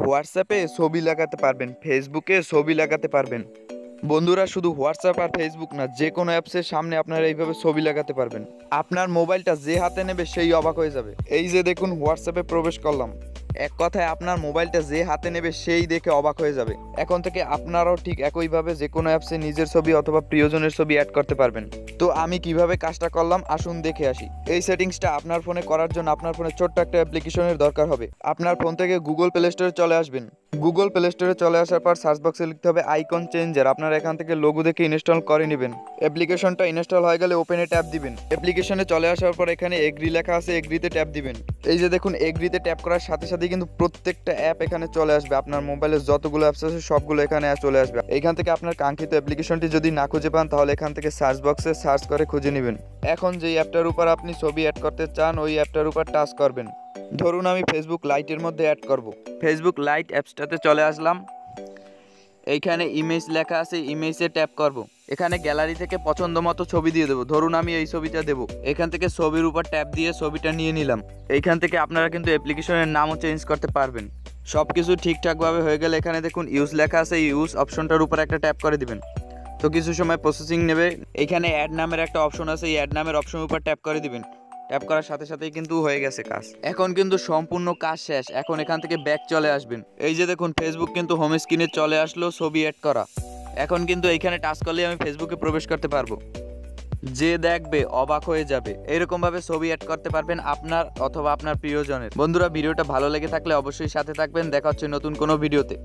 হোয়াটসঅ্যাপে ছবি লাগাতে পারবেন, ফেসবুকে ছবি লাগাতে পারবেন। বন্ধুরা, শুধু হোয়াটসঅ্যাপ আর ফেসবুক না, যে কোনো অ্যাপসের সামনে আপনারা এইভাবে ছবি লাগাতে পারবেন। আপনার মোবাইলটা যে হাতে নেবে সেই অবাক হয়ে যাবে। এই যে দেখুন, হোয়াটসঅ্যাপে প্রবেশ করলাম। এক কথায় আপনার মোবাইলটা যে হাতে নেবে সেই দেখে অবাক হয়ে যাবে। এখন থেকে আপনারাও ঠিক একইভাবে যে কোনো অ্যাপসে নিজের ছবি অথবা প্রিয়জনের ছবি অ্যাড করতে পারবেন। তো আমি কিভাবে কাজটা করলাম আসুন দেখে আসি। এই সেটিংসটা আপনার ফোনে করার জন্য আপনার ফোনে ছোট্ট একটা অ্যাপ্লিকেশনের দরকার হবে। আপনার ফোন থেকে গুগল প্লে স্টোরে চলে আসবেন। গুগল প্লে স্টোরে চলে আসার পর সার্চ বক্সে লিখতে হবে আইকন চেঞ্জার। আপনারা এখান থেকে লোগো দেখে ইনস্টল করে নেবেন। অ্যাপ্লিকেশনটা ইনস্টল হয়ে গেলে ওপেনে ট্যাপ দিবেন। অ্যাপ্লিকেশনে চলে আসার পর এখানে এগ্রি লেখা আছে, এগ্রিতে ট্যাপ দিবেন। এই যে দেখুন, এগ্রিতে ট্যাপ করার সাথে সাথে কিন্তু প্রত্যেকটা অ্যাপ এখানে চলে আসবে। আপনার মোবাইলে যতগুলো অ্যাপস আছে সবগুলো এখানে চলে আসবে। এখান থেকে আপনার কাঙ্ক্ষিত অ্যাপ্লিকেশনটি যদি না খুঁজে পান তাহলে এখান থেকে সার্চ বক্সে সার্চ করে খুঁজে নেবেন। এখন যেই অ্যাপটার উপর আপনি ছবি অ্যাড করতে চান ওই অ্যাপটার উপর টাচ করবেন। ধরুন আমি ফেসবুক লাইটের মধ্যে অ্যাড করব। ফেসবুক লাইট অ্যাপসটাতে চলে আসলাম। এইখানে ইমেজ লেখা আছে, ইমেজে ট্যাপ করব। এখানে গ্যালারি থেকে পছন্দ মতো ছবি দিয়ে দেবো। ধরুন আমি এই ছবিটা দেবো। এখান থেকে ছবির উপর ট্যাপ দিয়ে ছবিটা নিয়ে নিলাম। এইখান থেকে আপনারা কিন্তু অ্যাপ্লিকেশনের নামও চেঞ্জ করতে পারবেন। সব কিছু ঠিকঠাকভাবে হয়ে গেলে এখানে দেখুন ইউজ লেখা আছে, ইউজ অপশনটার উপর একটা ট্যাপ করে দিবেন। তো কিছু সময় প্রসেসিং নেবে। এখানে অ্যাড নামের একটা অপশন আছে, এই অ্যাড নামের অপশনের উপর ট্যাপ করে দিবেন। ট্যাপ করার সাথে সাথেই কিন্তু হয়ে গেছে কাজ। এখন কিন্তু সম্পূর্ণ কাজ শেষ। এখন এখান থেকে ব্যাক চলে আসবেন। এই যে দেখুন, ফেসবুক কিন্তু হোম স্ক্রিনে চলে আসলো, ছবি অ্যাড করা। এখন কিন্তু এইখানে টাচ করলেই আমি ফেসবুকে প্রবেশ করতে পারবো। যে দেখবে অবাক হয়ে যাবে। এরকম ভাবে ছবি অ্যাড করতে পারবেন আপনার অথবা আপনার প্রিয়জনের। বন্ধুরা, ভিডিওটা ভালো লেগে থাকলে অবশ্যই সাথে থাকবেন। দেখা হচ্ছে নতুন কোনো ভিডিওতে।